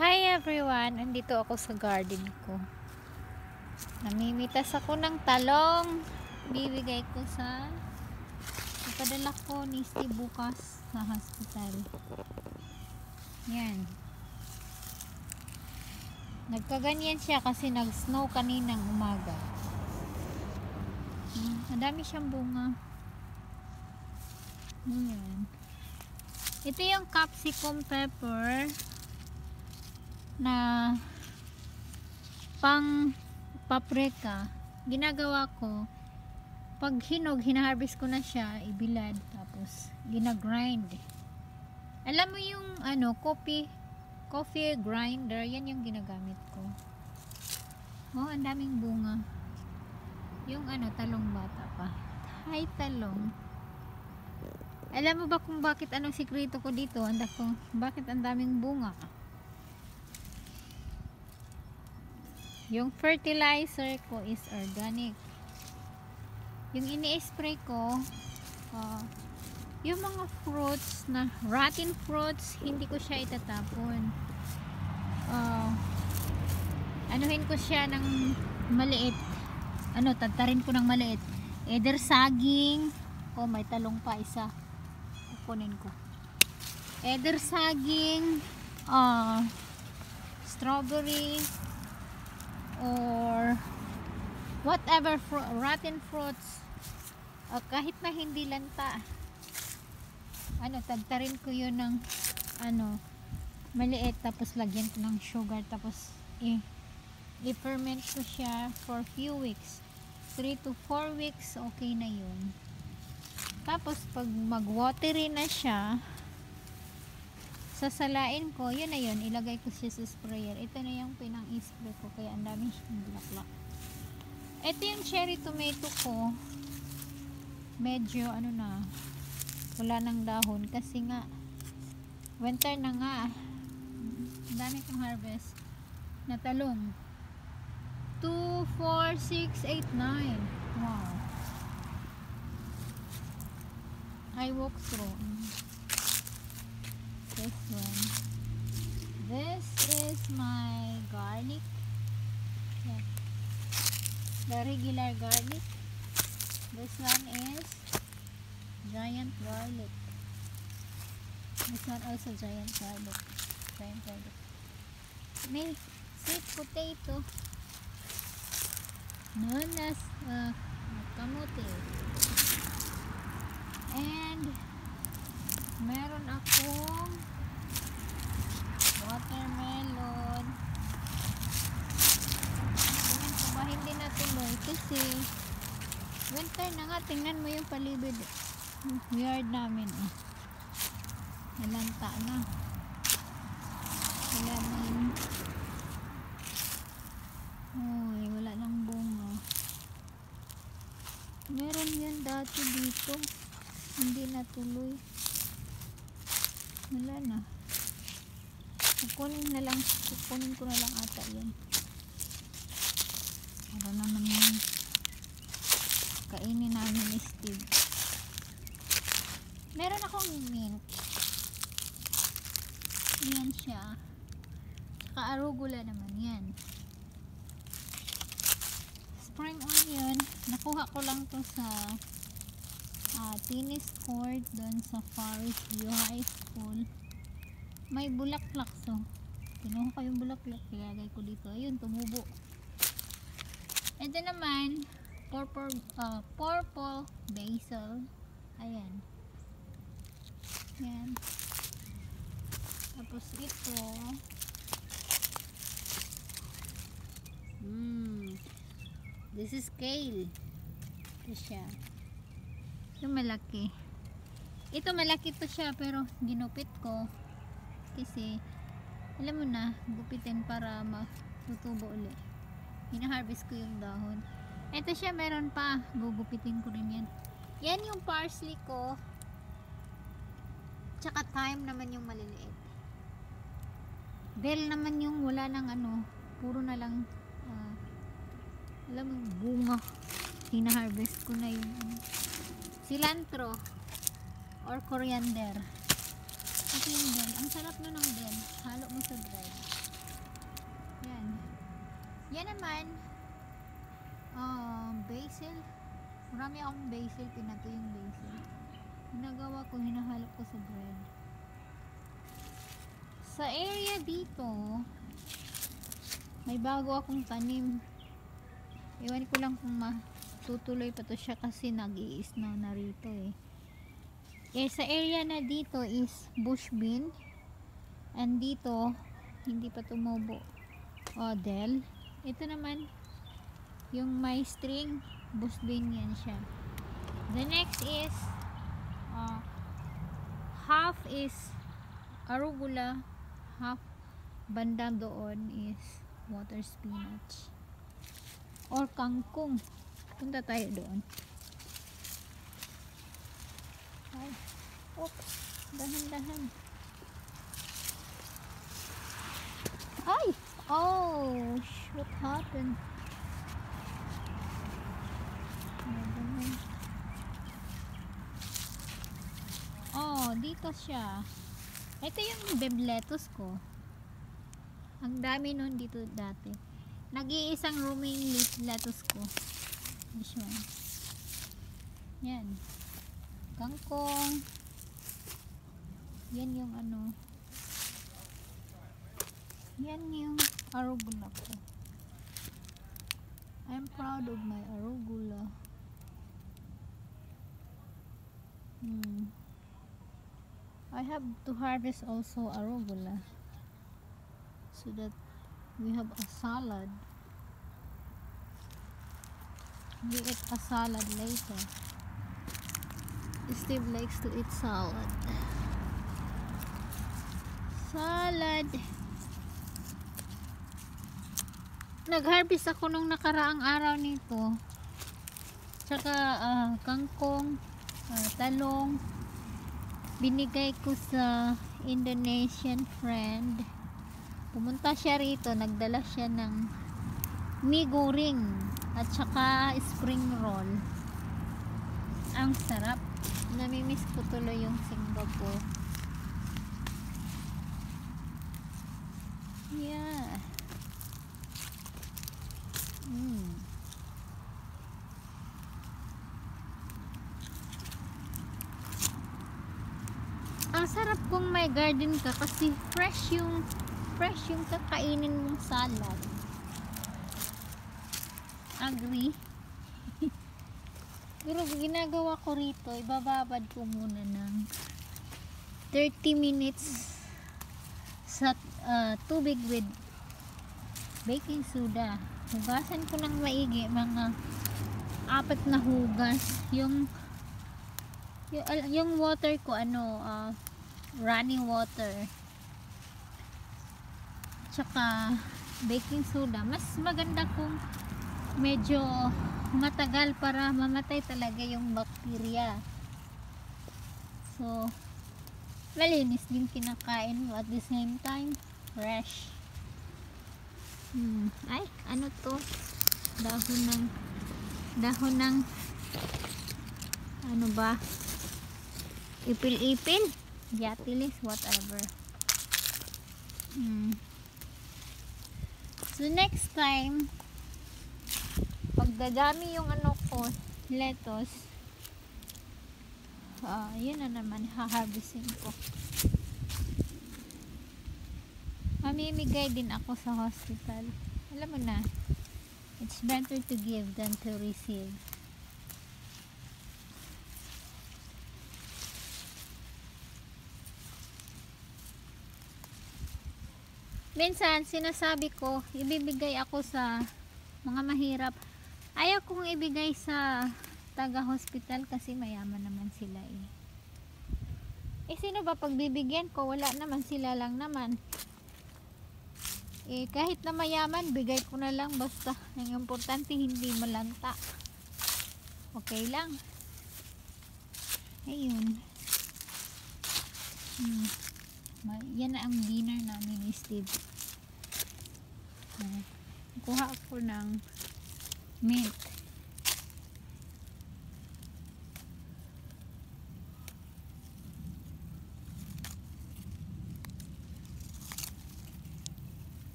Hi everyone! Andito ako sa garden ko. Namimitas ako ng talong. Bibigay ko sa ipadala ko ni Steve bukas sa hospital. Yan. Nagkaganyan siya kasi nag-snow kaninang umaga. Madami siyang bunga. Yan. Ito yung capsicum pepper na pang paprika. Ginagawa ko pag hinog, hinaharvest ko na siya, ibilad, tapos ginagrind. Alam mo yung coffee grinder, yan yung ginagamit ko. Ang daming bunga. Yung talong bata pa. Hi talong. Alam mo ba kung bakit anong sikreto ko dito? Bakit ang daming bunga? Yung fertilizer ko is organic. Yung ini-spray ko, yung mga fruits na rotten fruits, hindi ko siya itatapon. Anuhin ko siya ng maliit. Tatarin ko ng maliit. Either saging, may talong pa isa. Kukunin ko. Either saging, strawberry, or whatever rotten fruits, kahit na hindi lanta, tagtarin ko yun ng maliit, tapos lagyan ko ng sugar, tapos i-ferment ko siya for few weeks, 3 to 4 weeks, okay na yun. Tapos pag mag-watery na siya, sasalain ko, yun na yun, ilagay ko siya sa sprayer. Ito na yung pinang-spray ko, kaya ang dami siyang bulaklak. Ito yung cherry tomato ko, medyo wala nang dahon, kasi nga winter na nga. Ang dami kong harvest na talong. 2, 4, 6, 8, 9. Wow. I walk through this one. This is my garlic. Yeah. The regular garlic. This one is giant garlic. This one also giant garlic. May sweet potato known as kamote. And meron akong watermelon. Tingnan ko ba hindi natuloy kasi winter na nga. Tingnan mo yung palibid yard namin. Nalanta na. Wala nang bunga. Meron yan dati dito, hindi natuloy. Wala na. Kukunin ko na lang ata yan. Para naman yung kainin namin ni Steve. Meron akong mint. Yan siya. Tsaka arugula naman yan. Spring onion. Nakuha ko lang to sa tennis court doon sa Forest View High School. May bulaklak, so kinuha ko yung bulaklak, ilagay ko dito. Ayun, tumubo. Ito naman purple basil. Ayan. Yan. Tapos ito this is kale. Ito siya. Ito malaki. Ito malaki to siya, pero ginupit ko kasi alam mo na, gupitin para matutubo ulit. Hina-harvest ko yung dahon. Ito siya, meron pa. Gugupitin ko rin yan. Yan yung parsley ko. Tsaka thyme naman yung maliliit. Bell naman yung wala nang puro na lang alam mo, bunga. Hina-harvest ko na yung cilantro or coriander. Ito yung den. Ang sarap na ng den. Halo mo sa bread. Yan naman, basil. Marami akong basil, pinato yung basil. Ginagawa ko, hinahalo ko sa bread. Sa area dito, may bago akong tanim. Iwan ko lang kung matutuloy pa to siya kasi nag-i-snow na rito eh. Sa area na dito is bush bean. And dito, hindi pa tumubo. Odel. Ito naman, yung may string, bush bean yan siya. The next is, half is arugula, half banda doon is water spinach. Or kangkong. Punta tayo doon. Ay, oops, dahan-dahan. Ay! Oh, what happened? Oh, dito siya. Ito yung beb lettuce ko. Ang dami nun dito dati. Nag-iisang romaine leaf lettuce ko. This one. Yan. Kangkong. Yan yung ano. Yan yung arugula ko. I'm proud of my arugula. I have to harvest also arugula so that we have a salad. We eat a salad later. Steve likes to eat salad. Salad. Nag-harvest ako nung nakaraang araw nito. Tsaka kangkong, talong. Binigay ko sa Indonesian friend. Pumunta siya rito, nagdala siya ng mee goreng at saka spring roll. Ang sarap. Namimiss ko tuloy yung Singapore. Yeah. Ang sarap kung may garden ka kasi fresh yung kakainin mong salad. Agree? Pero ginagawa ko rito, ibababad ko muna ng 30 minutes sa tubig with baking soda. Hugasan ko ng maigi, mga 4 na hugas. Yung water ko running water, tsaka baking soda. Mas maganda kung medyo matagal para mamatay talaga yung bacteria. So malinis din kinakain mo at the same time fresh. Ay, ano to? Dahon ng ano ba? Ipil-ipil, yatilis, whatever. So next time, pagdadami yung ano ko, lettuce, yun na naman, haharvesting ko. Mamimigay din ako sa hospital. Alam mo na, it's better to give than to receive. Minsan, sinasabi ko, ibibigay ako sa mga mahirap. Ayaw kong ibigay sa taga-hospital kasi mayaman naman sila eh. Sino ba pagbibigyan ko? Wala naman, sila lang naman. Kahit na mayaman, bigay ko na lang basta. Ang importante, hindi malanta. Okay lang. Ayun. Yan na ang dinner namin ni Steve. Kuha ako ng mint.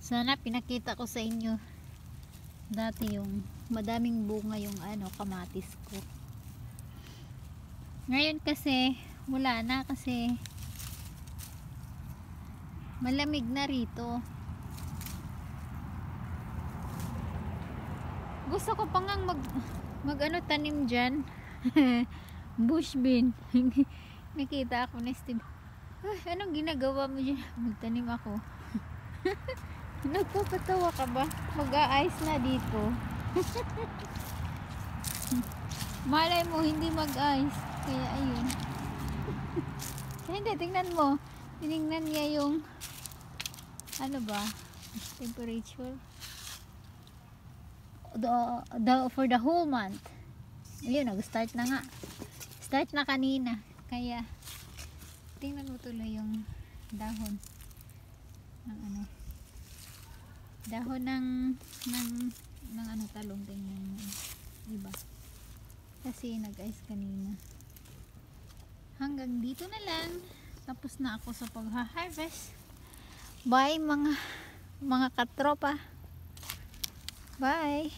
Sana pinakita ko sa inyo dati yung madaming bunga yung ano kamatis ko. Ngayon kasi wala na kasi malamig na rito. Gusto ko pa ngang mag ano tanim dyan. Bush bean. Nakita ako ni Steve. Ay, anong ginagawa mo dyan? Magtanim ako. Nagpapatawa ka ba? Mag-a-ice na dito. Malay mo hindi mag-ice. Kaya ayun. Hindi, tingnan mo. Tinignan niya yung ano ba? Temperature. For the whole month. Ayun, nag-start na nga. Start na kanina. Kaya tingnan mo tuloy yung dahon ng ano. Dahon ng ano talong, tingnan mo. Diba? Kasi nag-ice kanina. Hanggang dito na lang. Tapos na ako sa pag-harvest. Bye mga katropa. Bye.